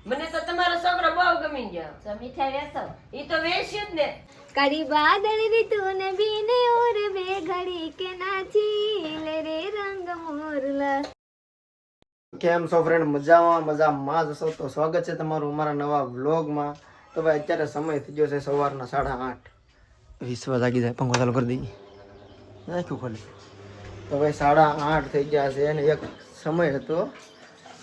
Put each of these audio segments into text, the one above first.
મને તો તમારો છોકરો બહુ ગમી ગયો. તો મીઠાઈ વેસો. ઈ તો વેચ્યું જ ને. કડી બાદળ ઋતુન બીને ઓર બે ઘડી કે નાચી લે રે રંગ મોરલા. કેમ છો ફ્રેન્ડ? મજામાં જ છો? તો સ્વાગત છે તમારું અમારા નવા વ્લોગમાં. તો ભાઈ અત્યારે સમય થઈ ગયો છે સવારના 8:30. વિશ્વા જાગી જાય, પંખો ચાલુ કરી દઈએ. નાખ્યું ખોલી. તો ભાઈ 8:30 થઈ ગયા છે અને એક સમય હતો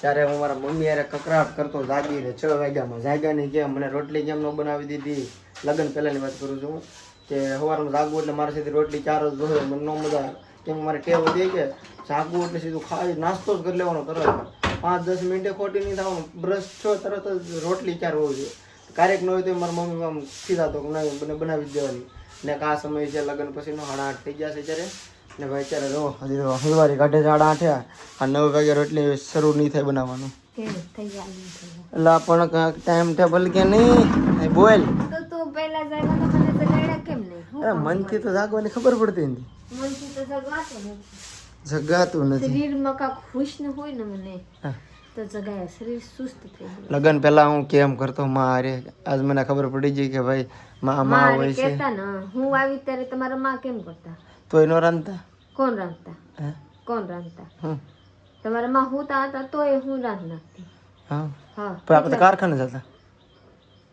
ત્યારે હું મારા મમ્મી યારે કકરાટ કરતો જાગીને 6 વાગ્યામાં જાગ્યા નહીં કે મને રોટલી કેમ ન બનાવી દીધી. લગ્ન પહેલાંની વાત કરું છું કે સવારમાં જાગવું એટલે મારે સીધી રોટલી 4 જ જોઈએ. મને ન મજા આવે કેમ મારે ટેવ હતી કે જાગવું એટલે સીધું ખાઈ નાસ્તો જ કરી લેવાનો તરત. 5-10 મિનિટે ખોટી નહીં થવાનું. બ્રશ છો તરત જ રોટલી 4 હોવી જોઈએ. ક્યારેક ન હોય તો મારા મમ્મી આમ સીધા તો મને બનાવી જ દેવાની. ને આ સમય છે લગ્ન પછીનો 8:30 થઈ ગયા છે ત્યારે. ને ભાઈ અત્યારે જો હજી તો હલવારી કાઢે છે 8:30. આ 9 વાગે રોટલી શરૂ નહીં થાય બનાવવાનું. એટલે પણ ટાઈમ ટેબલ કે નહીં બોલ તો તું પહેલા જાગો તો મને જગાડ્યા કેમ નહીં? મનથી તો જાગવાની ખબર પડતી નથી. મનથી તો જગાતો નથી. જગાતું નથી. શરીરમાં કાંક ખુશ ન હોય ને મને તો જગાય. શરીર સુસ્ત થઈ ગયું. લગ્ન પહેલા હું કેમ કરતો માં હારે. આજ મને ખબર પડી ગઈ કે ભાઈ માં હોય છે. કહેતા ને હું આવી ત્યારે તમારા માં કેમ કરતા? તોય નો રાંધતા. કોણ રાંધતા? કોણ રાંધતા? તમારા માં હું હતા તોય હું રાંધ નાખતી. હા હા પણ આપણે કારખાને જતા.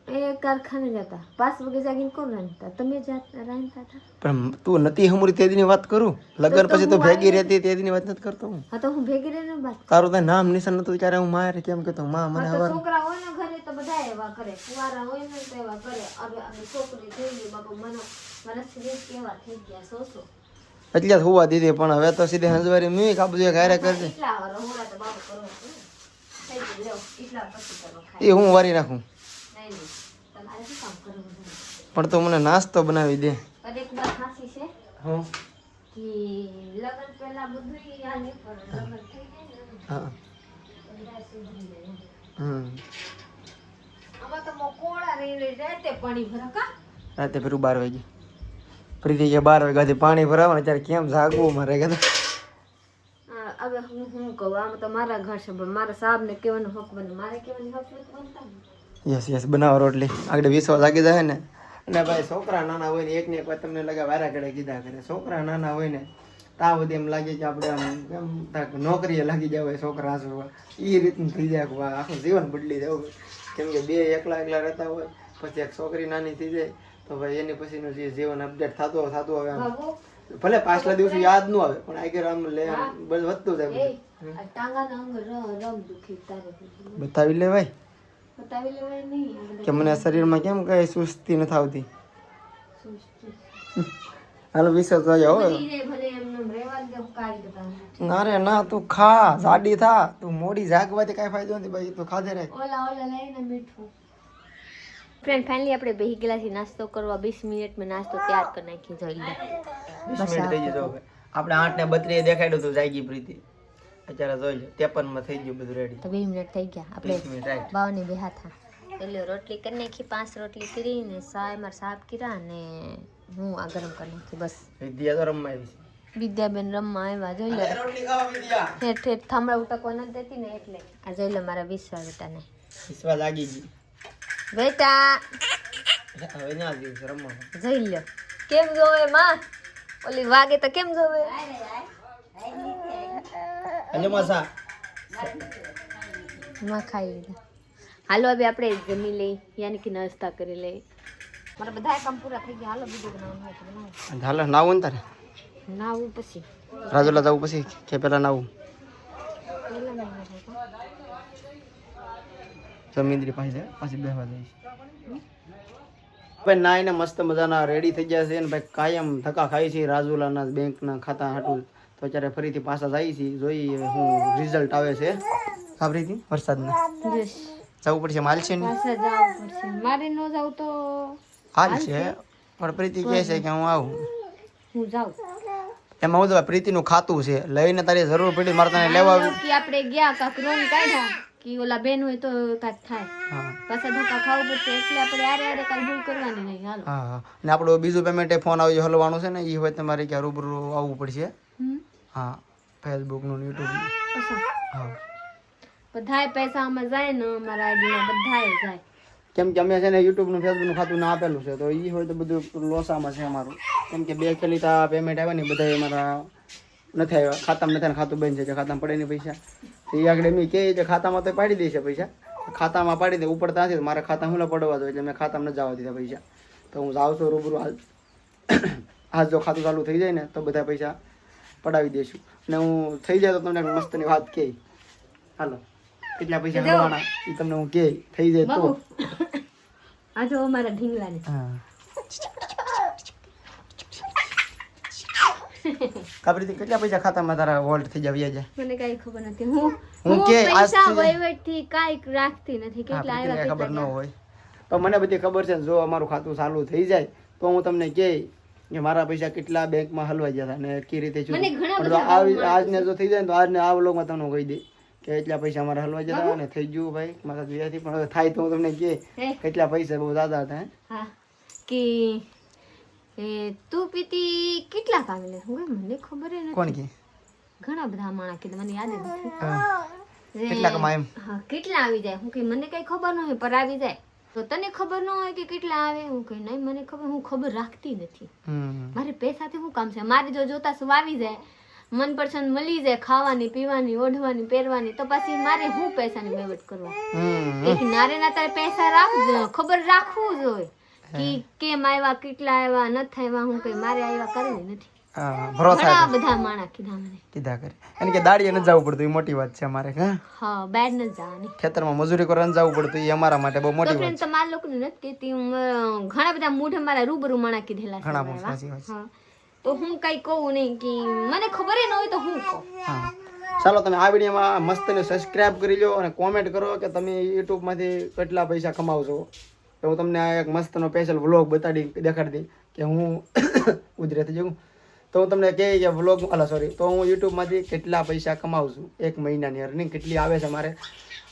એ કારખાને જતા 5 વાગે જાગીને કોણ રાંધતા? તમે રાંધતા હતા. પણ તું નથી હમુરી તે દીની વાત કરું. લગ્ન પછી તો ભેગી રહેતી તે દીની વાત નથી કરતો હું. હા તો હું ભેગી રહીને વાત. તારું તો નામ નિશાન નતું ત્યારે હું મારે કેમ કહેતો માં મને હા તો હવાર. છોકરા હોય ને ઘરે તો બધા એવા કરે. કુંવારા હોય ને તો એવા કરે. હવે છોકરી થઈ ગઈ બાપુ મારા શરીર કેવા થઈ ગયા સોસો. એટલે જ હોવા દીધી પણ હવે તો સીધે હંજવારી મી કાબુ જે ઘરે કરજે. એટલા વાર હોરા તો બાપુ કરો થઈ ગયું લ્યો. એટલા પછી કરો ખાય. એ હું વારી રાખું. નહીં તમારે શું કામ કરવું? પણ તો મને નાસ્તો બનાવી દે. પણ એક વાત સાચી છે હું કે લગ્ન પહેલા બધું યાદ નહીં પણ લગ્ન થઈ જાય ને હા બધા સુધરી જાય. આમાં તો મોકોળા રહી રાતે પાણી ભરકા. રાતે ફેરું 12 વાગે ફરીથી ગયા 12 વાગ્યાથી પાણી ભરાવાનું ત્યારે કેમ જાગવું મારે કે હવે હું કહું આમ તો મારા ઘર છે પણ મારા સાહેબ ને કહેવાનું હક બને મારે કહેવાની હક નથી બનતા ને. યસ બનાવો રોટલી આગળ 20 જાગી જાય ને. અને ભાઈ છોકરા નાના હોય ને એકને એક વાર તમને લગા વારા ઘડે કીધા કરે. છોકરા નાના હોય ને તા બધી એમ લાગે કે આપણે આમ કેમ નોકરીએ લાગી જાય હોય છોકરા હાસવા એ રીતનું થઈ જાય. આખું જીવન બદલી જવું કેમ કે બે એકલા રહેતા હોય પછી એક છોકરી નાની થઈ જાય તો ભાઈ એની પછીનું જે જીવન અપડેટ થતું આવે આમ ભલે પાછલા દિવસે યાદ ન આવે પણ આગળ આમ લે બધું વધતું જાય. આ ટાંગાના અંગ રમ દુખી તારે બતાવી લે ભાઈ બતાવી લેવાય નહીં કે મને શરીરમાં કેમ કઈ સુસ્તી નથી આવતી. હાલો વિશ્વાસ તો જાઓ. ભલે એમને રહેવા દે કાઢી દેતા. ના રે ના તું ખા જાડી થા. તું મોડી જાગવાથી કઈ ફાયદો નથી ભાઈ. તું ખાધે રે. ઓલા લઈને મીઠું. ફ્રેન્ડ ફાઇનલી આપણે બેહી ગયેલા છીએ નાસ્તો કરવા. 20 મિનિટમાં નાસ્તો તૈયાર કરી નાખી જોઈ લે. 20 મિનિટ થઈ ગઈ જો આપણે 8:32 દેખાડ્યું તું જાગી પ્રીતિ. અત્યારે જોઈ લે 53 માં થઈ ગયું બધું રેડી. તો 2 મિનિટ થઈ ગયા. આપણે બાવને બેહા થા એટલે રોટલી કરી નાખી. 5 રોટલી કરીને માર સાફ કર્યા અને હું આ ગરમ કરી નાખી બસ. વિદ્યા તો રમવા આવી છે. વિદ્યાબેન રમવા આવ્યા જોઈ લે. રોટલી ખાવા વિદ્યા ઠેઠ ઠેઠ થાંભળા ઉટકવા નથી દેતી ને એટલે આ જોઈ લે મારા વિશ્વા બેટાને. વિશ્વા જાગી ગઈ બેટા હવે ના આવી રમવા. જોઈ લ્યો કેમ જોવે માં. ઓલી વાગે તો કેમ જોવે. અને મસા માં ખાઈ લીધા. હાલો હવે આપણે જમી લઈ યાની કે નાસ્તા કરી લઈ. મારા બધા કામ પૂરા થઈ ગયા. હાલો બીજું બનાવવાનું હોય તો બનાવો. હાલો નાવું ને તારે નાવું પછી રાજુલા જવું પછી કે પેલા નાવું. જમીન્દ્રી પાસે પાછી બેહવા જઈશ. ભાઈ નાઈને મસ્ત મજાના રેડી થઈ ગયા છે ને ભાઈ કાયમ ધક્કા ખાઈ છે રાજુલાના બેંકના ખાતા હાટું. તો અત્યારે ફરીથી પાછા જઈએ છીએ. જોઈએ હું રિઝલ્ટ આવે છે. સાબરીથી વરસાદના જવું પડશે. માલ છે ને મારે ન જાવ તો હાલ છે પણ પ્રીતિ કહે છે કે હું આવું. હું જાઉં એમાં હું તો પ્રીતિનું ખાતું છે લઈને તારી જરૂર પડી મારે તને લેવા આવી. કે આપણે ગયા કાક રોન કાઢ્યા કે ઓલા બેન હોય તો કાક થાય. પાછા ધક્કા ખાવું પડશે એટલે આપણે આરે કાલ ભૂલ કરવાની નહીં. હાલો હા ને આપણું બીજું પેમેન્ટ ફોન આવી હલવાનું છે ને એ હોય તમારે ક્યાં રૂબરૂ આવવું પડશે. હા ફેસબુકનું યુટ્યુબનું. હા બધાય પૈસા આમાં જાય ને અમારા આઈડીમાં બધાય જાય. કેમ કે અમે છે ને યુટ્યુબનું ફેસબુકનું ખાતું ના આપેલું છે તો એ હોય તો બધું લોસામાં છે અમારું. કેમ કે 2 ખેલી પેમેન્ટ આવ્યા ને બધા અમારા નથી આવ્યા, ખાતામાં નથી, ખાતું બંધ છે કે ખાતામાં પડે નહીં પૈસા. એ આગળ એમ કહે કે ખાતામાં તો પાડી દે છે પૈસા, ખાતામાં પાડી દે, ઉપડતા નથી મારે ખાતા હું પડવા દો એટલે મેં ખાતામાં ન જવા દીધા પૈસા. તો હું જાઉં છું રૂબરૂ આજ જો ખાતું ચાલુ થઈ જાય ને તો બધા પૈસા પડાવી દઈશું. અને હું થઈ જાય તો તમને મસ્તની વાત કહે, હાલો કેટલા પૈસા મળવાના એ તમને હું કહે, થઈ જાય તો. આ જો અમારા ઢીંગલાને કાબરીથી કેટલા પૈસા ખાતામાં તારા વોલ્ટ થઈ જાય? મને કઈ ખબર નથી. હું કે પૈસા વહીવટથી કાંઈક રાખતી નથી. કેટલા આવ્યા ખબર ન હોય તો મને બધી ખબર છે. જો અમારું ખાતું ચાલુ થઈ જાય તો હું તમને કહે કે મારા પૈસા કેટલા બેંકમાં હલવાઈ ગયા હતા ને કઈ રીતે આજને જો થઈ જાય તો આજને આ વ્લોગમાં તમને કહી દે કે એટલા પૈસા અમારા હલવાઈ જતા અને થઈ ગયું ભાઈ મારા જોયાથી. પણ હવે થાય તો હું તમને કહે કેટલા પૈસા બહુ દાદા હતા. હા કે તું પીતી કેટલા કામે મને ખબર નથી. કોણ કે ઘણા બધા માણસ કીધું, મને યાદ નથી કેટલા કમાય એમ. હા કેટલા આવી જાય હું કે મને કઈ ખબર ન હોય પર આવી જાય. તો તને ખબર ન હોય કે કેટલા આવે? હું કે નહીં મને ખબર, હું ખબર રાખતી નથી. મારે પૈસાથી શું કામ છે? મારે જો જોતા શું આવી જાય, મનપસંદ મળી જાય, ખાવાની પીવાની ઓઢવાની પહેરવાની, તો પછી મારે શું પૈસાની વહીવટ કરવા? એક નારે ના તારે પૈસા રાખજો, ખબર રાખવું જોઈએ કે કેમ આવ્યા, કેટલા આવ્યા, નથી આવ્યા. હું કઈ મારે આવ્યા કરેલી નથી. ઘણા બધા માણસ કીધા મને કીધા કરે એને કે દાડીએ ન જવું પડતું, એ મોટી વાત છે અમારે. હા બેડ ન જવાની, ખેતરમાં મજૂરી કરવા ન જવું પડતું, એ અમારા માટે બહુ મોટી વાત છે. તમારા લોકોને નથી કહેતી હું. ઘણા બધા મૂઢ મારા રૂબરૂ માણસ કીધેલા છે. ઘણા સાચી વાત છે. તો હું કઈ કહું નહીં કે મને ખબર ન હોય તો હું કહું. ચાલો તમે આ વિડીયોમાં મસ્ત ને સબસ્ક્રાઇબ કરી લો અને કોમેન્ટ કરો કે તમે યુટ્યુબ માંથી કેટલા પૈસા કમાવશો. તો હું તમને આ એક મસ્તનો સ્પેશિયલ વ્લોગ દેખાડી દઈ કે હું ઉધરે થઈ જાઉં તો હું તમને કહે કે વ્લોગ તો હું યુટ્યુબમાંથી કેટલા પૈસા કમાવું છું, 1 મહિનાની અર્નિંગ કેટલી આવે છે મારે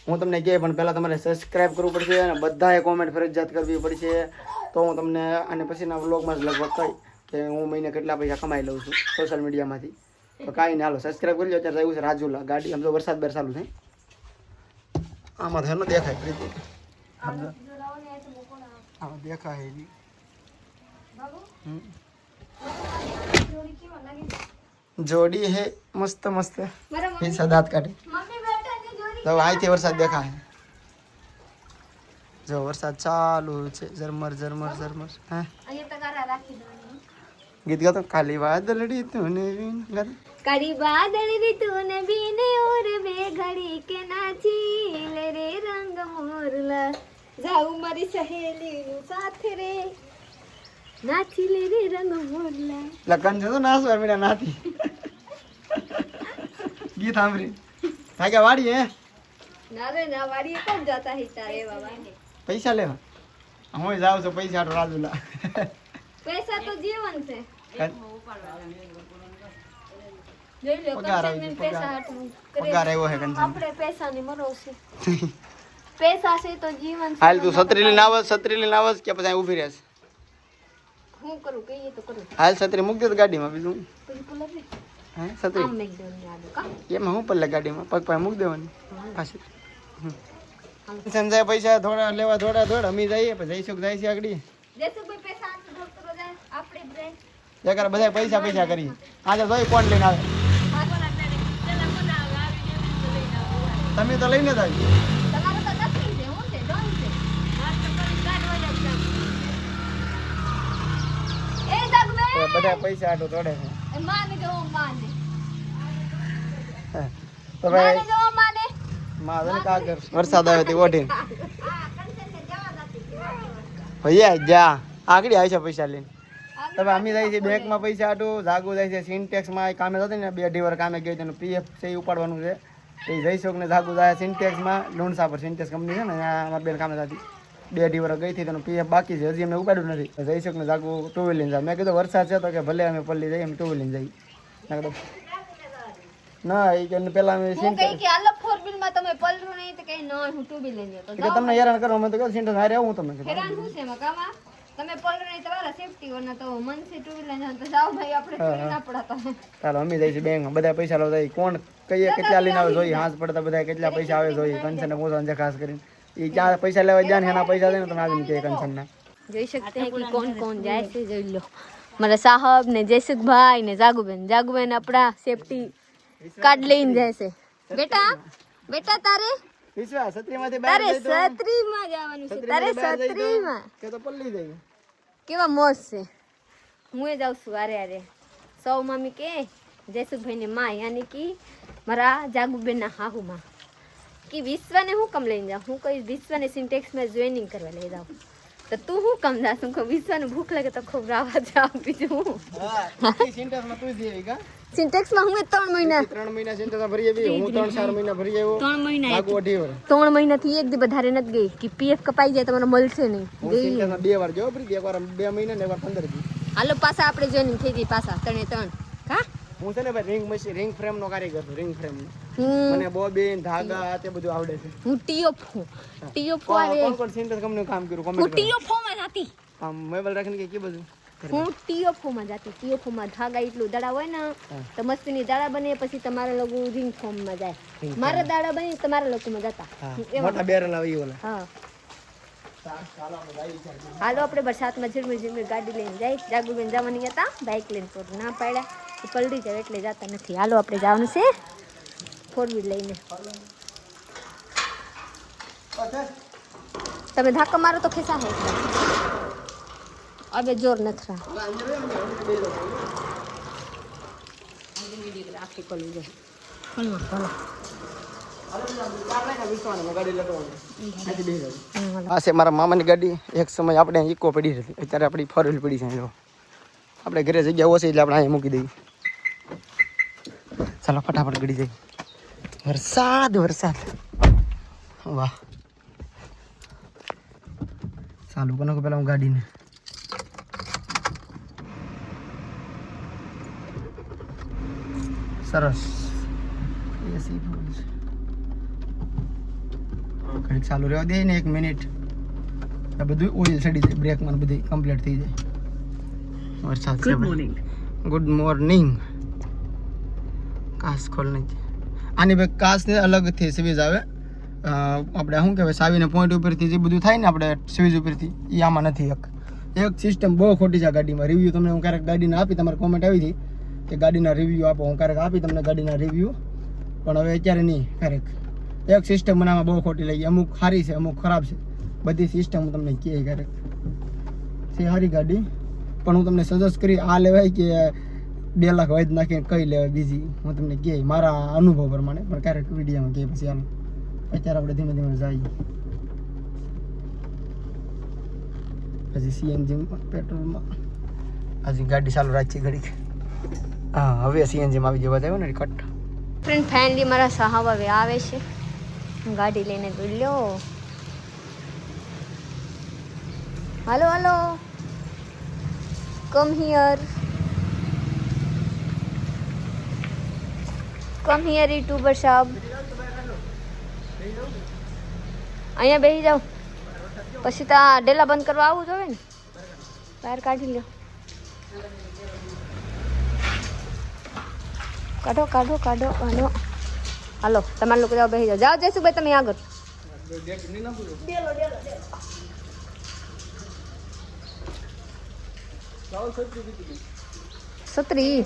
હું તમને કહે. પણ પહેલાં તમારે સબસ્ક્રાઇબ કરવું પડશે અને બધાએ કોમેન્ટ ફરજિયાત કરવી પડશે. તો હું તમને આને પછીના વ્લોગમાં જ લગભગ કહી કે હું મહિને કેટલા પૈસા કમાઈ લઉં છું સોશિયલ મીડિયામાંથી. તો કાંઈ નહીં, હાલો સબસ્ક્રાઇબ કરી લો. અત્યારે આવ્યું છે રાજુલા ગાડી, આમ તો વરસાદ બેર ચાલુ થાય, આમાં તો એનો દેખાય પ્રીતિ, આમાં દેખાય જોડી હે મસ્ત મસ્ત દાંત કાઢી. તો અહીંથી વરસાદ દેખાય. જો વરસાદ ચાલુ છે, ઝરમર ઝરમર ઝરમર. હા ગીત ગાતો, કાલી વાદળડી તું ગાતો, કાળી વાદળડી તું બીને ઓર બે ઘડી કે નાચી લે રે રંગ મોરલા, જાઉં મારી સહેલી સાથે રે નાચી લે રે રંગ મોરલા. લગન છે તો નાસવા મીના નાથી ગીત સાંભળી ભાગ્યા વાડી હે ના રે ના વાડી કોણ જાતા હે તારે બાબા પૈસા લેવા. હું જાઉં છું પૈસા આટો રાજુલા. પૈસા તો જીવન છે. પગાર આવ્યો હે કંચન, આપણે પૈસાની મરો છે. પૈસા છે તો જીવન છે. હાલ તું છત્રી લઈને આવસ કે પછી ઊભી રહેશે? હું કરું કહીએ તો કરું. હાલ છત્રી મૂક દે ગાડીમાં, બીજું હે છત્રી આમ મેક દેવાની આદો કા એમાં હું પલ્લે ગાડીમાં પગ પાસે મૂક દેવાની પાછી. સંજય પૈસા થોડા લેવા થોડા અમી જઈએ પછી જઈશું જાય છે આગળ દેસુભાઈ પૈસા આટલું ડોક્ટરો જાય આપણે બ્રેન જગર બધા પૈસા કરીએ. આજે જોઈ કોણ લઈને આવે, તમે તો લઈને જ આવી. તમારું તો નથી છે, હું છે ડોન છે. એ દગવે બધા પૈસા આટો તોડે છે. એ માને જો માને તો ભાઈ માને જો માને માં કાગર વરસાદ આવે તે ઓઢીને ભૈયા જા આગળ આવી છે પૈસા લઈને. તમે અમે જાય છે બેંકમાં પૈસા આટું, જાગુ જાય છે સિન્ટેક્સમાં કામે જતી ને 2-2 વાર કામે ગઈ તેનું પીએફ છે ઉપાડવાનું છે. એ જઈશોક ને જાગુ જાય સિન્ટેક્સમાં લોણસા પર સિન્ટેક્સ કંપની છે ને ત્યાં અમારી બેન કામે જતી 2-2 વાર ગઈ હતી તેનું પીએફ બાકી છે, હજી અમને ઉપાડ્યું નથી. જઈશોક ને જાગુ 2 વ્હીલ લઈને જાય. મેં કીધું વરસાદ છે તો કે ભલે અમે પલ્લી જઈએ, અમે 2 વ્હીલ લઈને જઈએ. ના એ કે પેલા અમે સિન્ટેક્સ કે આલો 4 વ્હીલ માં તમે પલરું નહીં તો કે ન હું 2 વ્હીલ લઈને જતો. તમને હેરાન કરો, મેં તો કહ્યું સિન્ટેક્સ હારે આવું તમને હેરાન હું છે મકામાં તમે પલરો નહીં તમારા સેફટી વરના તો મનસી ટુ વ્હીલર જાવ તો જાવ ભાઈ આપણે ચોરી ના પડતા ચાલો અમે જઈશું બેંકમાં બધા પૈસા લો જાય કોણ કહીએ કેટલા લઈને આવે જોઈએ હાથ પડતા બધા કેટલા પૈસા આવે જોઈએ કંચન પહોંચવા ખાસ કરીને એ ક્યાં પૈસા લેવા જાય ને એના પૈસા દે ને તમે આવીને કે કંચન ના જોઈ શકते हैं कि कौन कौन જાય છે જોઈ લો મારા સાહેબ ને જયસુખભાઈ ને જાગુબેન આપણા સેફટી કાર્ડ લઈને જાય છે બેટા તારે વિશ્વાસ છત્રીમાંથી તારે છત્રીમાં જવાનું છે તારે છત્રીમાં કે તો પલ્લી જાય કેવા મોજ છે હું એ જાઉં છું અરે સૌ મમ્મી કે જયસુખભાઈ ને માં યાની કે મારા જાગુબેન ના હાહુમાં કે વિશ્વને હું કમ લઈને જાઉં હું કઈ વિશ્વને સિન્ટેક્સમાં જોઈનિંગ કરવા લઈ જાઉં તો તું હું કમ જાશ હું વિશ્વને ભૂખ લાગે તો ખૂબ રાવા જાવ બીજું હું સિન્ટેક્સમાં તું દેવી કા સિન્ટેક્સમાં હું 3 મહિના સિન્ટેક્સ ભરી આવી હું 3-4 મહિના ભરી આવ્યો 3 મહિના આગો 2 વાર 3 મહિનાથી એક દી વધારે નથી ગઈ કે પીએફ કપાઈ જાય તો મને મળશે નહીં હું સિન્ટેક્સમાં 2 વાર જો ફરી એક વાર 2 મહિના ને એક વાર 15 દી હાલો પાછા આપણે જોઈનિંગ થઈ ગઈ પાછા 3 કા હું છે ને ભાઈ રિંગ ફ્રેમ નો કારીગર છું રિંગ ફ્રેમ હું મને બોબીન ધાગા તે બધું આવડે છે હું ટીઓફો આવે કોણ સિન્ટેક્સ કંપની કામ કર્યું હું કોમેન્ટ ટીઓફો માં જાતી આમ મોબાઈલ રાખીને કે બધું હું ટીઓફો માં જાતી ટીઓફો માં ધાગા એટલું દાડા હોય ને તો મસ્તીની દાડા બને પછી તમારા લોકો રિંગ ફોર્મ માં જાય મારા દાડા બને તમારા લોકો માં જતા મોટા બેરલ આવી ઓલા હા હાલો આપણે વરસાદમાં ઝીરમી ગાડી લઈને જાય જાગુબેન જવાની હતા બાઇક લઈને તો ના પાડ્યા પલડી જાય એટલે જતા નથી હાલો આપણે જવાનું છે 4 વ્હીલ લઈને તમે ધક્કા મારો તો ખેસા હે અબે જોર નથી રાખી પડી જાય આ છે મારા મામાની ગાડી એક સમય આપણે ઇકો પડી હતી અત્યારે આપણી 4 વ્હીલ પડી છે આપણે ઘરે જગ્યા ઓછી એટલે આપણે અહીંયા મૂકી દઈએ ચાલો ફટાફટ ગડી જઈએ વરસાદ વાહ ચાલુ કરો પેલા હું ગાડીને સરસ એસી ફૂલ છે ઘડીક ચાલુ રહેવા દે ને 1 મિનિટ આ બધું ઓઇલ ચડી જાય બ્રેકમાં બધી કમ્પ્લીટ થઈ જાય વરસાદ છે ગુડ મોર્નિંગ કાસ ખોલ નહીં આની ભાઈ કાસને અલગથી સ્વિચ આવે આપણે શું કહેવાય સાવીને પોઈન્ટ ઉપરથી જે બધું થાય ને આપણે સ્વિચ ઉપરથી એ આમાં નથી એક સિસ્ટમ બહુ ખોટી છે ગાડીમાં રિવ્યૂ તમને હું ક્યારેક ગાડીને આપી તમારી કોમેન્ટ આવી હતી કે ગાડીના રિવ્યૂ આપો હું ક્યારેક આપી તમને ગાડીના રિવ્યૂ પણ હવે અત્યારે નહીં ક્યારેક એક સિસ્ટમ બનાવવામાં બહુ ખોટી લાગી અમુક સારી છે અમુક ખરાબ છે બધી સિસ્ટમ હું તમને કહે ક્યારેક છે સારી ગાડી પણ હું તમને સજેસ્ટ કરી આ લેવાય કે 2 લાખ વાયદ નાખીને કઈ લેવાય બીજી હું તમને કહે મારા અનુભવ પ્રમાણે પણ ક્યારેક વિડીયોમાં કહે પછી આમ અત્યારે આપણે ધીમે ધીમે જઈએ પછી સીએનજી પેટ્રોલમાં હજી ગાડી ચાલુ રાખી ઘડીક હા હવે સીએનજીમાં આવી જવા આવ્યો ને કટ ફ્રેન્ડ ફાઇનલી મારા સાહબ હવે આવે છે ગાડી લઈને ગયો હાલો કમ હિયર યુટ્યુબર સાહેબ અહીંયા બેસી જાઓ પછી તો આ ડેલા બંધ કરવા આવવું જોઈએ ને બહાર કાઢી લો કાઢો હાલો તમારે લોકો જાઓ બેસી જાઓ જઈશું ભાઈ તમે આગળ છત્રી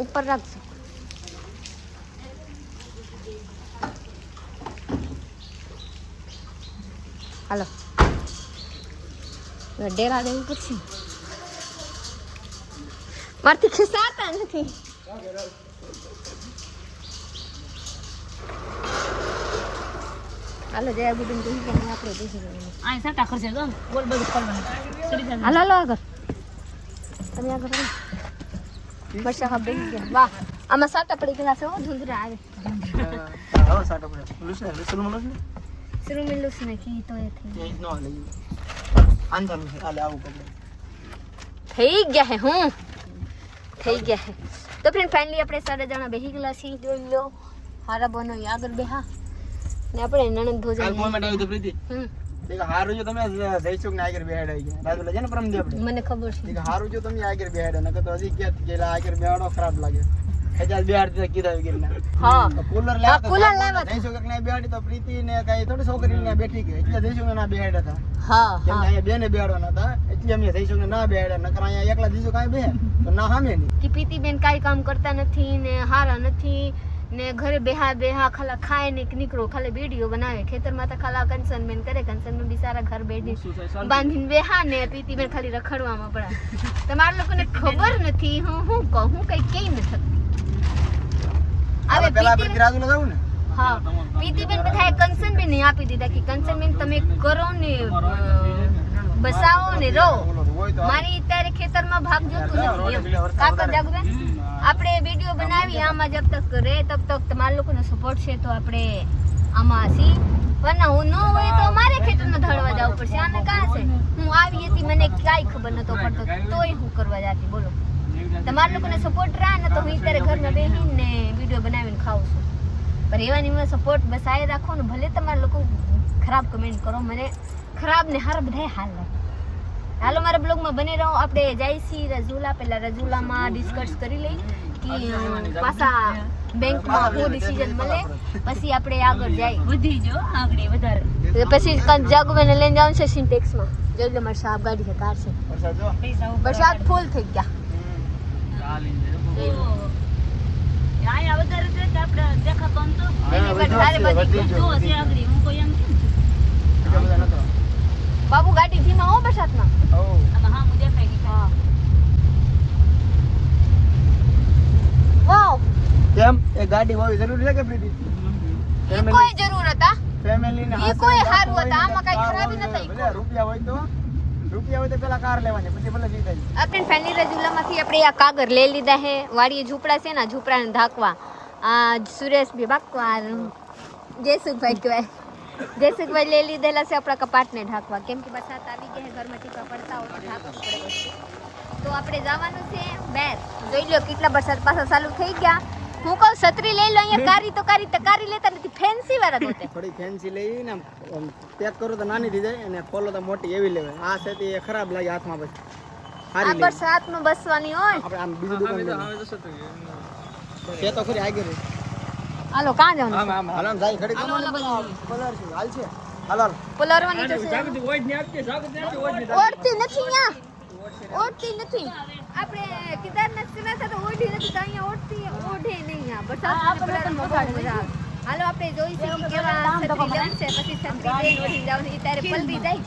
ઉપર રાખજો હાલો ડેરા દેવું પડશે મારથી ખિસાતા નથી હાલો જયા ગુડન જોઈ કે આપણે બેસી જવાનું આ સાટા ખર્ચે તો બોલ બધું કરવાનું હાલો આગળ તમે આગળ બચ્ચા હા બેસી ગયા વાહ આમાં સાટા પડી ગયા છે હો ધુંધરા આવે હા સાટા પડે શરૂ મિલું છે ને કી તો એ થઈ નો લે આંધળું છે આલે આવું પકડે થઈ ગયા હે થઈ ગયા હે તો ફ્રેન્ડ ફાઇનલી આપણે 3 જણા બેસી ગયેલા છીએ જોઈ લો હારા બનો આગળ બેહા ને આપણે નણંદ ભોજન કાલ કોમેન્ટ આવી તો પ્રીતિ હમ કે હારું જો તમે જઈશું ને આગળ બેહાડાઈ ગયા રાજુલા છે ને પ્રમદી આપણે મને ખબર છે કે હારું જો તમે આગળ બેહાડ્યા નકર તો હજી ક્યાં કે આગળ બેહાડો ખરાબ લાગે હજાર બેહાડતી કીધા વગર હા કુલર હા, cooler લાવ્યા હતા. જઈશું કે ના બેહાડી તો પ્રીતિ ને કઈ થોડી છોકરી ને બેઠી ગઈ એટલે જઈશું ને ના બેહાડ્યા હતા હા કેમ કે અહીંયા બેને બેહાડવાના હતા એટલે અમે જઈશું ને ના બેહાડ્યા નકર અહીંયા એકલા જઈશું કાંઈ બે તો ના સામે નહીં કે પ્રીતિબેન કાંઈ કામ કરતા નથી ને હારા નથી ને ઘરે બેહા ખાલા ખાય ને નીકળો ખાલી વિડીયો બનાવે ખેતરમાં તો ખાલા કંચનબેન કરે કંચનબેન બિચારા ઘર બેઠી બાંધીને બેહા ને પ્રીતિબેન ખાલી રખડવામાં પડે તમારા લોકોને ખબર નથી હું કહું હું કઈ કઈ નથી હવે પેલા પ્રીતિ રાજુલા જવું ને હા પ્રીતિબેન બધાએ કંચનબેન ને આપી દીધા કે કંચનબેન તમે કરો ને બસાવો ને રહો મારી અત્યારે ખેતરમાં ભાગ જોતું નથી એમ. કાકા જાગુબેન આપણે વિડીયો બનાવી આમાં જબ તક રહે તબ તક તમારા લોકોનો સપોર્ટ છે તો આપણે આમાં સી પણ હું ન હોય તો મારે ખેતરમાં ધડવા જવું પડશે આને કાં છે હું આવી હતી મને કાંઈ ખબર નતો પડતો તોય હું કરવા જાતી બોલો તમારા લોકોને સપોર્ટ રહે ને તો હું અત્યારે ઘરમાં બેસીને વિડીયો બનાવીને ખાઉં છું પણ એવાની મને સપોર્ટ બસ આ રાખો ને ભલે તમારા લોકો ખરાબ કમેન્ટ કરો મને ખરાબ ને હારા બધાય હાલ લાગે હાલો મારા બ્લોગમાં બને રહો આપણે જઈશી રજુલા પહેલા રજુલામાં ડિસ્કસ કરી લઈ કે પાછા બેંકમાં શું ડિસિઝન મળે પછી આપણે આગળ જાય વધી જો આગળ વધારે પછી જાગુબેને લઈને જવાનું છે સિન્ટેક્સમાં જોઈ લો મારી સાહેબ ગાડી છે કાર છે વરસાદ જો પૈસા વરસાદ ફૂલ થઈ ગયા આયા વધારે છે તો આપણે દેખાતો નતો એની વધારે બધી જો છે આગળ હું કોઈ એમ કેમ બીજા બધા નતો બાબુ ગાડી ધીમા હો વરસાદમાં ઓ આમાં હા હું દેખાય ગઈ હા વાવ કેમ એ ગાડી હોવી જરૂરી છે કે પ્રીતિ ઈ કોઈ જરૂર હતા ફેમિલી ને ઈ કોઈ હારું હતા આમાં કઈ ખરાબી નથી ભલે રૂપિયા હોય તો પેલા કાર લેવાની પછી ભલે જી થાય આપણે ફેની રજુલામાંથી આપણે આ કાગર લઈ લીધા હે વાડીએ ઝૂંપડા છે ને ઝૂંપડાને ઢાંકવા આ સુરેશભાઈ બાકવા જયસુખભાઈ કહેવાય જયસુખભાઈ લઈ લીધેલા છે આપણા કપાટને ઢાંકવા કેમ કે વરસાદ આવી ગયા છે ઘરમાં ટીપા પડતા હોય તો ઢાંકવું પડે વસ્તુ તો આપણે જવાનું છે બેર જોઈ લો કેટલા વરસાદ પાછા ચાલુ થઈ ગયા હું કહું છત્રી લઈ લો અહીંયા કારી લેતા નથી ફેન્સી વાળા ગોતે થોડી ફેન્સી લઈને પેક કરો તો નાની થઈ જાય અને ખોલો તો મોટી એવી લેવાય આ છે તે ખરાબ લાગે હાથમાં પછી આ હારી બરસાતનું બસવાની હોય આપણે આમ બીજું દુકાન છે તો ખરી આગળ હાલો કાં જવાનું હાલ આમ જાય ખડી કલર છે હાલ છે હાલ પોલારવાની તો છે ઓળતી નથી અહીંયા ઓળતી નથી આપણે કેદારનાથ ચલા હતા તો ઓઢી નથી તો અહીંયા ઓઢે નહીં આ વરસાદ હાલો આપણે જોઈ છે કે કેવા છત્રી જમશે પછી છત્રી લઈને ઓઢી જવાનું ઈ ત્યારે પલટી જાય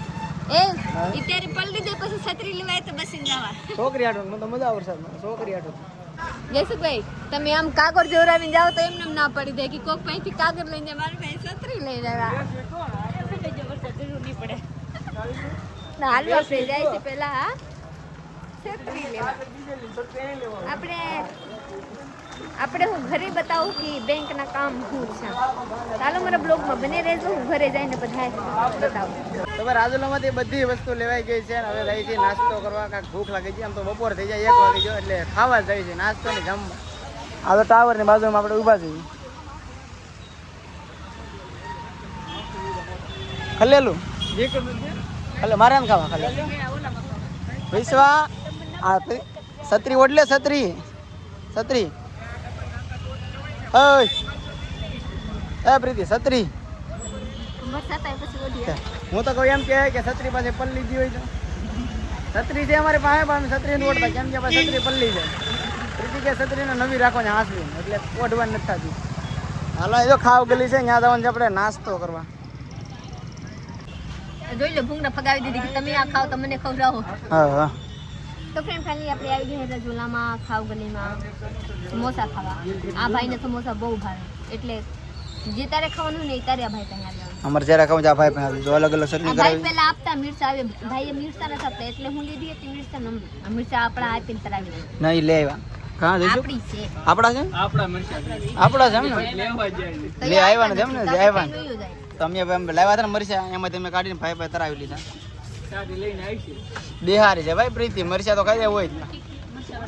ઈ ત્યારે પલટી જાય પછી છત્રી લેવાય તો બસી જવા છોકરી આટો મને તો મજા આવશે છોકરી આટો જયસુખભાઈ તમે આમ કાગર જોરાવીને જાઓ તો એમને ના પડી જાય કે કોક પાસેથી કાગર લઈને જાય મારી પાસે છત્રી લઈને આવ્યા વરસાદ જરૂર નહીં પડે ના હાલો આપણે જાય છે પહેલા હા છત્રી લેવા આપણે હું ઘરે બતાવું કે બેંકના કામ શું છે ચાલો મારા બ્લોગમાં બને રહેજો હું ઘરે જઈને બધા બતાવું તો ભાઈ રાજુલામાંથી બધી વસ્તુ લેવાઈ ગઈ છે અને હવે રહી છે નાસ્તો કરવા કાંઈક ભૂખ લાગી છે આમ તો બપોર થઈ જાય 1 વાગી ગયો એટલે ખાવા જાય છે નાસ્તો ને જમવા આ તો ટાવરની બાજુમાં આપણે ઊભા છીએ ખલેલું એટલે મારે એમ ખાવા ખાલી વિશ્વા આ છત્રી ઓડલે છત્રી ઓય એ પ્રીતિ છત્રી વરસાદ આવે પછી ઓઢીએ હું તો કહું એમ કે છત્રી પાસે પલ્લી ગઈ હોય તો છત્રી છે અમારી પાસે પણ અમે છત્રી ઓઢતા કેમ કે પછી છત્રી પલ્લી જાય પ્રીતિ કે છત્રીને નવી રાખવાની હાંસવી એટલે ઓઢવાની નથી થતી હાલો એ જો ખાવ ગલી છે ત્યાં જવાનું છે આપણે નાસ્તો કરવા જોઈ લો ભૂંગળા ફગાવી દીધી કે તમે આ ખાવ તો મને ખવડાવો હા તો ફ્રેન્ડ ફાઇનલી આપણે આવી ગયા હતા ઝુલામાં ખાવ ગલીમાં સમોસા ખાવા આ ભાઈને સમોસા બહુ ભાવે એટલે જે તારે ખાવાનું ને એ તારે આ ભાઈ ત્યાં આવ્યા અમારે જ્યારે ખાવું છે આ ભાઈ પાસે જો અલગ અલગ ચટણી ભાઈ કરાવી પહેલા આપતા મિર્ચા આવે ભાઈએ મિર્ચા નથી આપતા એટલે હું લીધી હતી મિર્ચા આપણા આપીને તરાવી દીધી નહીં લે આવ્યા કાં જઈશું આપણી છે આપણા છે આપણા છે એમ ને લે આવ્યા ને એમ ને જે આવ્યા ને તમે એમ લાવ્યા હતા ને મરચા એમાં તમે કાઢીને ભાઈ ભાઈ તરાવી લીધા બિહારી છે ભાઈ પ્રીતિ મરચા તો ખાઈ હોય જ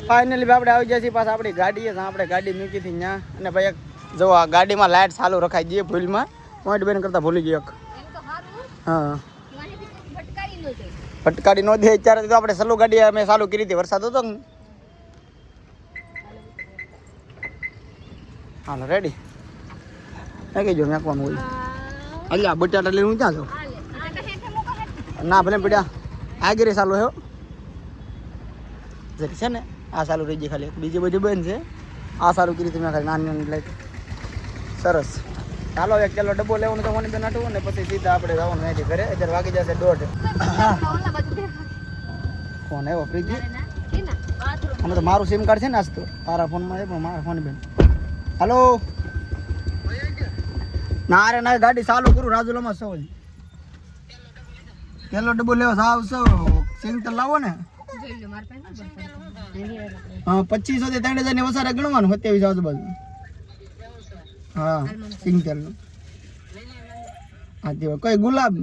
ફાઇનલી આપણે આવી ગયા છીએ પાછા આપણી ગાડીએ આપણે ગાડી મૂકી હતી ત્યાં અને ભાઈ જો આ ગાડીમાં લાઇટ ચાલુ રખાઈ દઈએ ભૂલમાં પોઈન્ટ બેન કરતા ભૂલી ગયો એક. એમ તો હારું હા માહિતી પછી ભટકારી ન જાય. ફટકારી નો દે અત્યારે તો આપણે સલો ગાડી અમે ચાલુ કરી હતી વરસાદ હતો ને. હાલો રેડી એ કહેજો નાખવાનું હોય. અલ્યા બટાટા લઈને હું ક્યાં છું? હાલે આ તો હેઠે મૂકો હેઠે. ના ભલે પડ્યા આગળ ચાલુ હે જરી છે ને આ ચાલુ રહી ગઈ ખાલી બીજી બધી બંધ છે આ સારું કરી તમે ખાલી નાની નાની લાઈટ સરસ ચાલો એક કિલો ડબ્બો લેવાનો તો મને બેન આટવું ને પછી સીધા આપણે જવાનું અહીંથી ઘરે અત્યારે વાગી જશે 1:30 ઓલા બાજુ બે. ફોન આવ્યો પ્રીતિ ના કે ના બાથરૂમ આમાં તો મારું સિમ કાર્ડ છે ને આજ તો તારા ફોનમાં છે પણ મારા ફોન બેન હાલો ના રે ના ગાડી ચાલુ કરું રાજુલામાં સૌ પેલો ડબ્બો લેવો સાવ સૌ સિંગ તો લાવો ને જોઈ લો માર પાસે હા 2500 થી 3000 ની વસારે ગણવાનું 27 આજુબાજુ હા સિંગ તેલનું હા તે કઈ ગુલાબ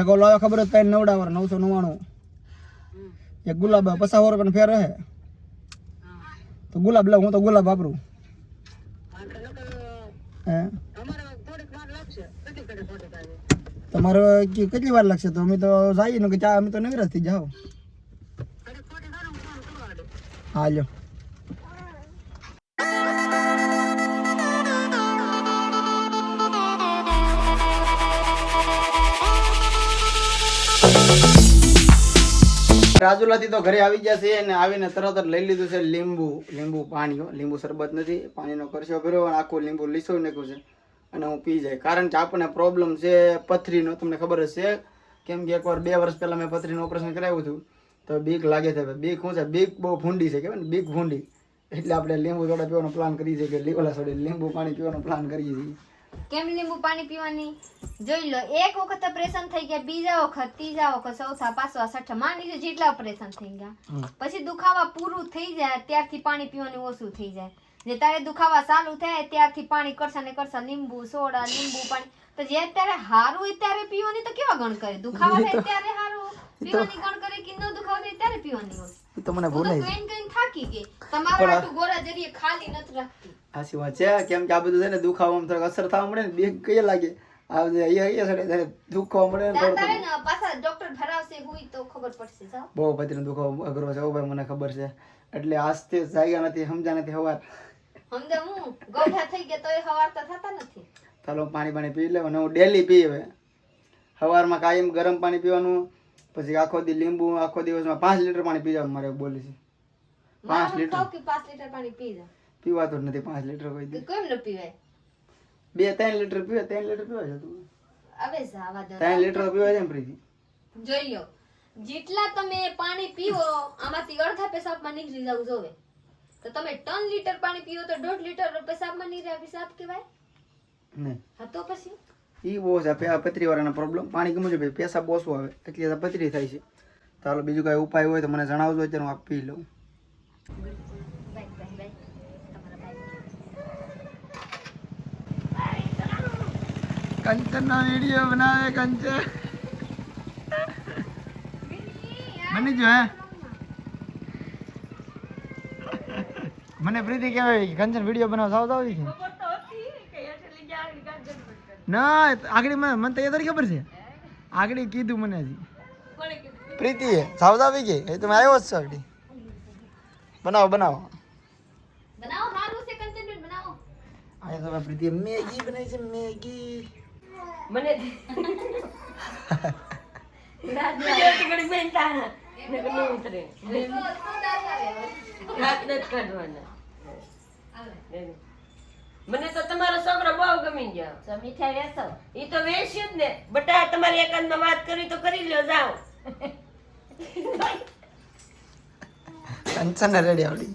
એક ઓલો ખબર જ તઈ 999 એક ગુલાબ 50 રૂપિયાનો ફેર હે તો ગુલાબ લઉં હું તો ગુલાબ વાપરું હે તમારે કેટલી વાર લાગશે તો અમે તો જઈએ ને કે ચા અમે તો નવરાજથી જાઓ હા લ્યો રાજુલાથી તો ઘરે આવી ગયા છે અને આવીને તરત જ લઈ લીધું છે લીંબુ પાણી લીંબુ શરબત નથી પાણીનો કરશો ભર્યો અને આખું લીંબુ લીસોઈ નાખ્યું છે અને હું પી જાય કારણ કે આપણને પ્રોબ્લેમ છે પથરીનો તમને ખબર જ છે કેમ કે એકવાર 2 વર્ષ પહેલાં મેં પથરીનું ઓપરેશન કરાવ્યું હતું તો બીક લાગે છે બીક શું છે બીક બહુ ભૂંડી છે કહેવાય ને બીક ભૂંડી એટલે આપણે લીંબુ સોડા પીવાનો પ્લાન કરીએ છીએ કે ઓલા સોડી લીંબુ પાણી પીવાનો પ્લાન કરીએ છીએ કેમ લીંબુ પાણી પીવાની જોઈ લો એક વખત ઓપરેશન થઈ ગયા બીજા વખત ત્રીજા વખત ચોથા પાંચમા છઠ્ઠા માની લો જેટલા ઓપરેશન થઈ ગયા પછી દુખાવા પૂરું થઈ જાય ત્યારથી પાણી પીવાનું ઓછું થઈ જાય જે તારે દુખાવા ચાલુ થાય ત્યારથી પાણી કરશા ને કરશા લીંબુ સોડા લીંબુ પાણી તો જે અત્યારે હારું હોય ત્યારે પીવાની તો કેવા ગણ કરે દુખાવા થાય ત્યારે હારું પીવાની ગણ કરે કે ન દુખાવા થાય ત્યારે પીવાની હોય તો મને ભૂલાય કઈ કઈ થાકી ગઈ તમારું આટલું ગોરા જરીએ ખાલી નથી રાખતી હાસી વાત છે કેમ કે આ બધું છે ને દુખાવામાં થોડોક અસર થવા મળે ને બીક કઈ લાગે આ બધું અહીંયા સડે દુખાવા મળે ને તારે ને પાછા ડોક્ટર ભરાવશે હોય તો ખબર પડશે સાવ બહુ પતિનો દુખાવો અઘરો છે ભાઈ મને ખબર છે એટલે આજથી જાગ્યા નથી સમજા નથી હવાર સમજે હું ગોઠા થઈ ગયા તોય હવારતા થતા નથી ચાલો પાણી પી લેવાનું હું ડેલી પી હવે સવારમાં કાયમ ગરમ પાણી પીવાનું પછી આખો દી લીંબુ આખો દિવસમાં 5 લીટર પાણી પી જવાનું મારે બોલી છે 5 લીટર 5 લીટર પાણી પી જા પીવાતો જ નથી 5 લીટર કોઈ દી કેમ ન પીવાય 2-3 લીટર પીવે 3 લીટર પીવાય છે તું હવે જાવા દો 3 લીટર પીવાય છે પ્રીતિ જોઈ લો જેટલા તમે પાણી પીવો આમાંથી અડધા પેશાબમાં નીકળી જવું જોવે તો તમે 3 લીટર પાણી પીવો તો 1.5 લીટર પેશાબમાં નીકળે પેશાબ કહેવાય નહીં હા તો પછી ઈ બહુ છે પથરી વાળાનો પ્રોબ્લેમ પાણી ગમે છે ભાઈ પેશાબ ઓછું આવે એટલે પથરી થાય છે ચાલો બીજું કઈ ઉપાય હોય તો મને જણાવજો અત્યારે હું પી લઉં કંચનનો વિડીયો બનાવે કંચન બની જો હે મને પ્રીતિ કહેવાય કંચન વિડીયો બનાવવા સાવ આવી છે ના આગળ મને તો એ તારી ખબર છે આગળ કીધું મને હજી પ્રીતિ સાવ આવી ગઈ એ તમે આવ્યો જ છો આગળ બનાવો બનાવો સારું છે કન્ટેન્ટ બનાવો આ તો પ્રીતિ મેગી બનાવી છે મેગી મને રાત ઘડી બેનતા ને કઈ ઉતરે રાત નથી કાઢવાના મને તો તમારો છોકરો બહુ ગમી ગયો તો મીઠાઈ વેચો ઈ તો વેચ્યું જ ને બટા તમારી એકાંતમાં વાત કરી તો કરી લ્યો જાઓ કંચન રેડી આવડી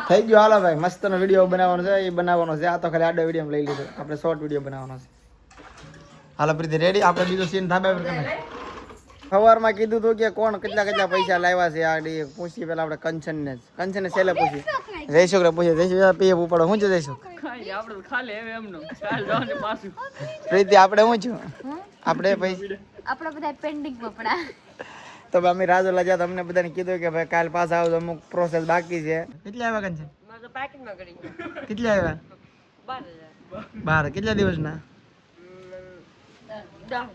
થઈ ગયો હાલો ભાઈ મસ્તનો વિડીયો બનાવવાનો છે એ બનાવવાનો છે આ તો ખાલી આડો વિડીયો લઈ લીધો આપણે શોર્ટ વિડીયો બનાવવાનો છે હાલો પ્રીતિ રેડી આપણે બીજો સીન ધાબા પર તમે સવારમાં કીધું હતું કે કોણ કેટલા પૈસા લાવ્યા છે આ પૂછી પેલા આપણે કંચનને છેલ્લે પૂછી જયશોકરે પૂછે જયશોક પીએ ઉપાડો શું છે જયશોક પ્રીતિ આપણે શું છું આપણે પૈસા આપણા બધા પેન્ડિંગ પપડા તો અમે રાજોલા જ્યાં તમને બધાને કીધું કે ભાઈ કાલ પાછા આવજો અમુક પ્રોસેસ બાકી છે કેટલી આવ્યા કંચન મારે તો પાકીટમાં ગળી ગયો કેટલી આવ્યા 12 કેટલા દિવસના? 10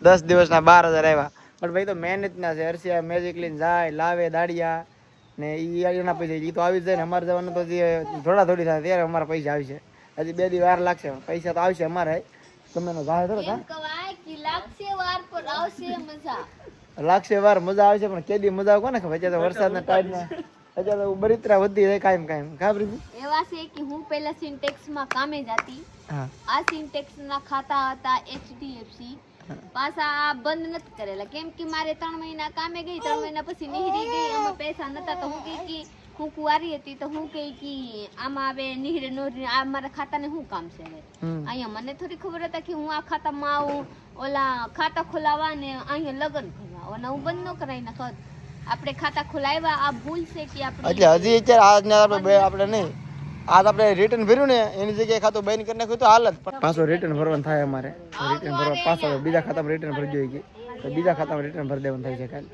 10 દિવસના 12,000 આવ્યા. પણ ભાઈ તો મહેનત ના છે. હર્ષિયા મેજિક લઈને જાય, લાવે દાડિયા ને ઈ એના પૈસા ઈ તો આવી જ જાય ને. અમારે જવાનું તો જે થોડા થોડી થાય ત્યારે અમારા પૈસા આવશે. હજી 2 દી વાર લાગશે. પૈસા તો આવશે અમારે. તમે નો જાય થોડો એમ કવાય કે લાગશે વાર પર આવશે મજા. લાગશે વાર મજા આવશે પણ કેદી મજા આવે કોને ખબર. અત્યારે તો વરસાદના ટાઈમમાં અત્યારે તો બળતરા વધી જાય કાયમ ખબર છે. એવા છે કે હું પહેલા સિન્ટેક્સ માં કામે જતી. હા આ સિન્ટેક્સ ના ખાતા હતા HDFC. પાછા આ બંધ નથી કરેલા કેમ કે મારે 3 મહિના કામે ગઈ. 3 મહિના પછી નીહરી ગઈ. આમાં પૈસા નતા તો હું કે હું કુંવારી હતી તો હું કે આમાં આવે નીહરે નો આ મારા ખાતાને શું કામ છે હવે. અહીંયા મને થોડી ખબર હતા કે હું આ ખાતામાં આવું ઓલા ખાતા ખોલાવા ને અહીંયા લગન કરવા અને હું બંધ ન કરાવી નાખત. આપણે ખાતા ખોલાવ્યા આ ભૂલ છે કે આપણે એટલે હજી અત્યારે આપણે નહીં આજ આપણે રિટર્ન ભર્યું ને એની જગ્યાએ ખાતું બંધ કરી નાખ્યું તો હાલત. પાછો રિટર્ન ભરવાનું થાય અમારે. રિટર્ન ભરવા પાછો બીજા ખાતામાં રિટર્ન ભરી જોઈએ તો બીજા ખાતામાં રિટર્ન ભરી દેવાનું થાય છે કાલે.